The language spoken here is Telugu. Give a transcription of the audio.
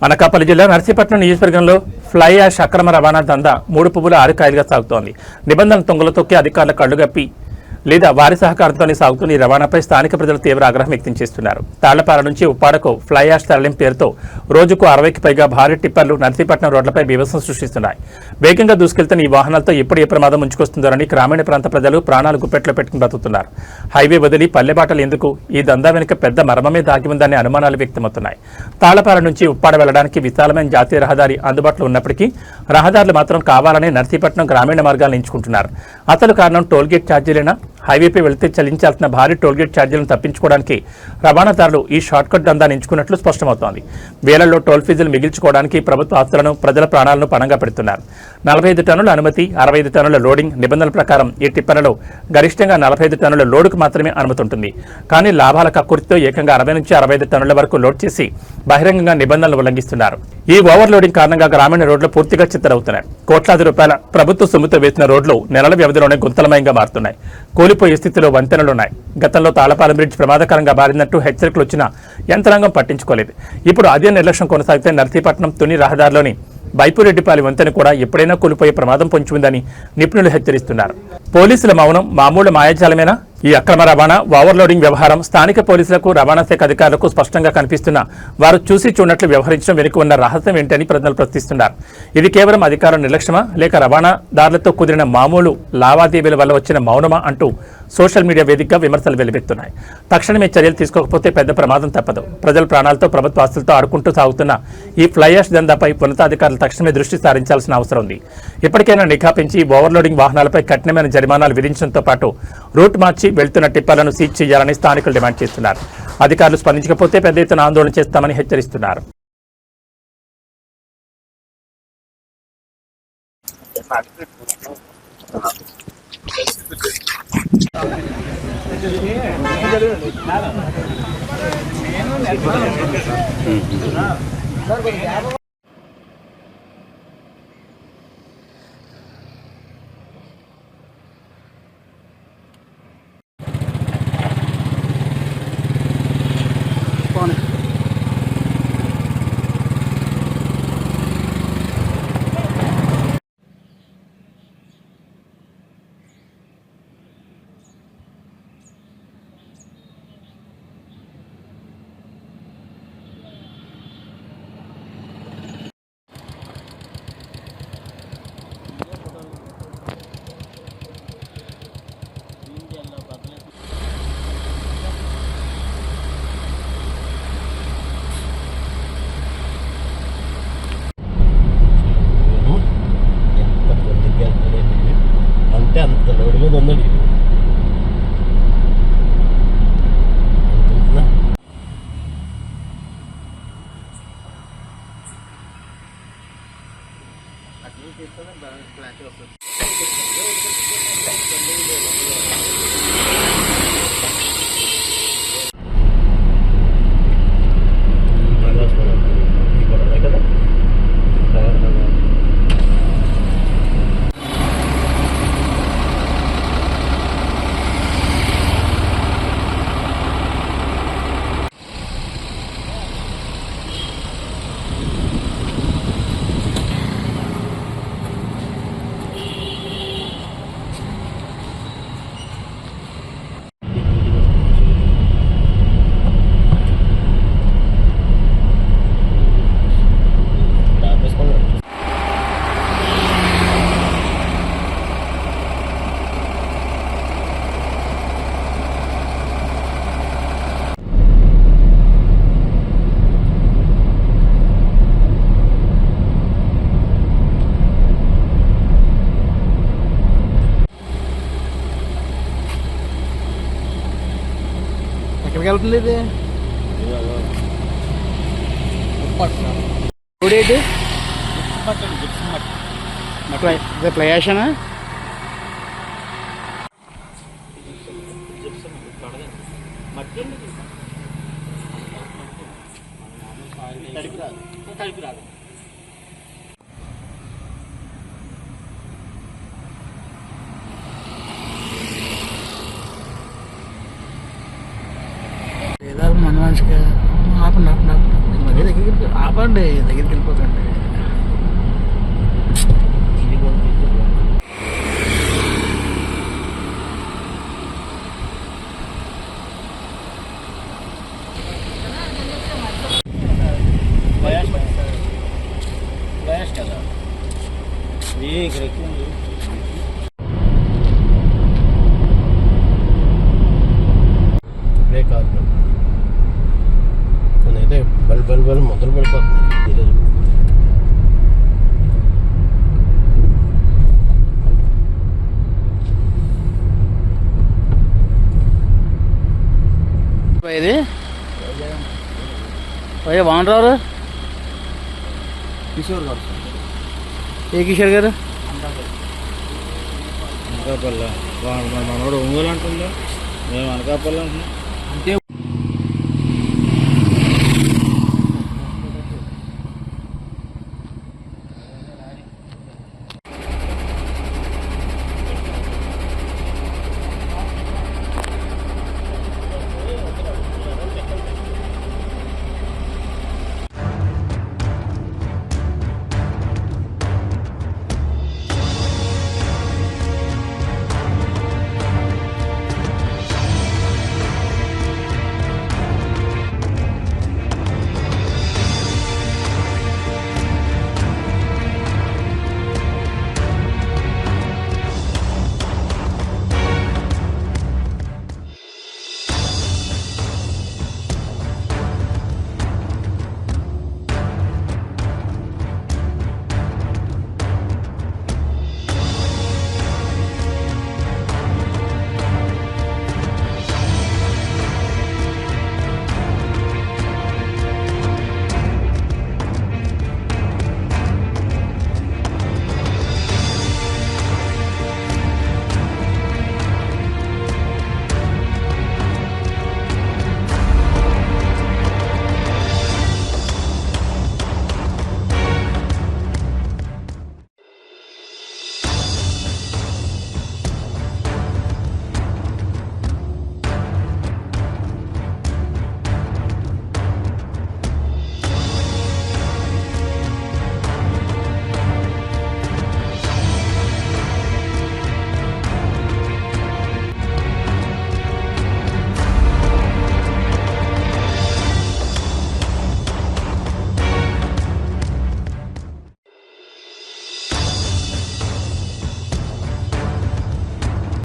అనకాపల్లి జిల్లా నర్సీపట్నం నియోజకవర్గంలో ఫ్లై యాష్ అక్రమ రవాణా దందా 3 పువ్వుల 6 కాయలుగా సాగుతోంది. నిబంధనలు తొంగలు తొక్కి అధికారుల కళ్లుగప్పి లేదా వారి సహకారంతోనే సాగుతున్న ఈ రవాణాపై స్థానిక ప్రజలు తీవ్ర ఆగ్రహం వ్యక్తం చేస్తున్నారు. తాళ్లపాల నుంచి ఉప్పాడకు ఫ్లై యాష్ తరలింపు పేరుతో రోజుకు 60కి పైగా భారీ టిప్పర్లు నర్సీపట్నం రోడ్లపై బీభత్సం సృష్టిస్తున్నాయి. వేగంగా దూసుకెళ్తున్న ఈ వాహనాలతో ఎప్పుడు ఏ ప్రమాదం ముంచుకొస్తుందోనని గ్రామీణ ప్రాంత ప్రజలు ప్రాణాలు గుప్పెట్లో పెట్టుకుని బతుకుతున్నారు. హైవే వదిలి పల్లెబాటలు ఎందుకు? ఈ దందా వెనుక పెద్ద మర్మమే దాగి ఉందనే అనుమానాలు వ్యక్తమవుతున్నాయి. తాళ్లపాల నుంచి ఉప్పాడ వెళ్లడానికి విశాలమైన జాతీయ రహదారి అందుబాటులో ఉన్నప్పటికీ రహదారులు మాత్రం కావాలనే నర్సీపట్నం గ్రామీణ మార్గాలను ఎంచుకుంటున్నారు. అసలు కారణం టోల్గేట్ ఛార్జీలేనా? హైవేపై వెళితే చెల్లించాల్సిన భారీ టోల్గేట్ ఛార్జీలను తప్పించుకోవడానికి రవాణాదారులు ఈ షార్ట్కట్ దందాన్ని ఎంచుకున్నట్లు స్పష్టమవుతోంది. వేలల్లో టోల్ ఫీజులు మిగిల్చుకోవడానికి ప్రభుత్వ ఆస్తులను, ప్రజల ప్రాణాలను పణంగా పెడుతున్నారు. 45 టన్నుల అనుమతి, 65 టన్నుల లోడింగ్ నిబంధనల ప్రకారం ఈ టిప్పర్లలో గరిష్టంగా 45 టన్నుల లోడుకు మాత్రమే అనుమతి ఉంటుంది. కానీ లాభాల కక్కుర్తితో ఏకంగా 60 నుంచి 65 టన్నుల వరకు లోడ్ చేసి బహిరంగంగా నిబంధనలు ఉల్లంఘిస్తున్నారు. ఈ ఓవర్లోడింగ్ కారణంగా గ్రామీణ రోడ్లు పూర్తిగా చిత్తరవుతున్నాయి. కోట్లాది రూపాయల ప్రభుత్వ సొమ్ముతో వేసిన రోడ్లు నెలల వ్యవధిలోనే గుంతలమయంగా మారుతున్నాయి. కూలిపోయే స్థితిలో వంతెనలున్నాయి. గతంలో తాళ్లపాలెం బ్రిడ్జ్ ప్రమాదకరంగా మారినట్టు హెచ్చరికలు వచ్చినా యంత్రాంగం పట్టించుకోలేదు. ఇప్పుడు అదే నిర్లక్ష్యం కొనసాగితే నర్సీపట్నం తుని రహదారిలోని బైపురెడ్డిపాలి వంతెన కూడా ఎప్పుడైనా కూలిపోయే ప్రమాదం పొంచి ఉందని నిపుణులు హెచ్చరిస్తున్నారు. పోలీసుల మౌనం మామూలు మాయాజాలమేనా? ఈ అక్రమ రవాణా, ఓవర్లోడింగ్ వ్యవహారం స్థానిక పోలీసులకు, రవాణా శాఖ అధికారులకు స్పష్టంగా కనిపిస్తున్నా వారు చూసి చూడనట్లు వ్యవహరించడం వెనుక ఉన్న రహస్యం ఏంటని ప్రజలు ప్రశ్నిస్తున్నారు. ఇది కేవలం అధికారుల నిర్లక్ష్యమా, లేక రవాణాదారులతో కుదిరిన మామూలు లావాదేవీల వల్ల వచ్చిన మౌనమా అంటూ సోషల్ మీడియా వేదికగా విమర్శలు వెలువెత్తున్నాయి. తక్షణమే చర్యలు తీసుకోకపోతే పెద్ద ప్రమాదం తప్పదు. ప్రజల ప్రాణాలతో, ప్రభుత్వ ఆస్తులతో ఆడుకుంటూ సాగుతున్న ఈ ఫ్లై యాష్ దందాపై ఉన్నతాధికారులు తక్షణమే దృష్టి సారించాల్సిన అవసరం ఉంది. ఇప్పటికైనా నిఘా పెంచి ఓవర్లోడింగ్ వాహనాలపై కఠినమైన జరిమానాలు విధించడంతో పాటు రూట్ మార్చి వెళ్తున్న టిప్పర్లను సీజ్ చేయాలని స్థానికులు డిమాండ్ చేస్తున్నారు. అధికారులు స్పందించకపోతే పెద్ద ఎత్తున ఆందోళన చేస్తామని హెచ్చరిస్తున్నారు. అంత లోడ్ మీద ఉందండి. ఎక్కడికి వెళ్తుంది ఇది? ఫ్లై యాషనా? మన మనిషిగా ఆపండి ఆపండి ఆపండి మరీ దగ్గరికి ఆపండి. ఆపండి దగ్గరికి వెళ్ళిపోతండి. కదా ఇక్కడ ఎక్కువ ఉంది. బ్రేక్ ఆపడం కొన్ని అయితే బల్ మొదలు పడిపోతుంది ఈరోజు. ఇది అయ్యా వానరారు కిషోర్ గారు ఏ కిషోర్ గారు అనకాపల్లి మనోడు ఒంగోలు అంటుందా మేము అనకాపల్లి అంటున్నాం. అంటే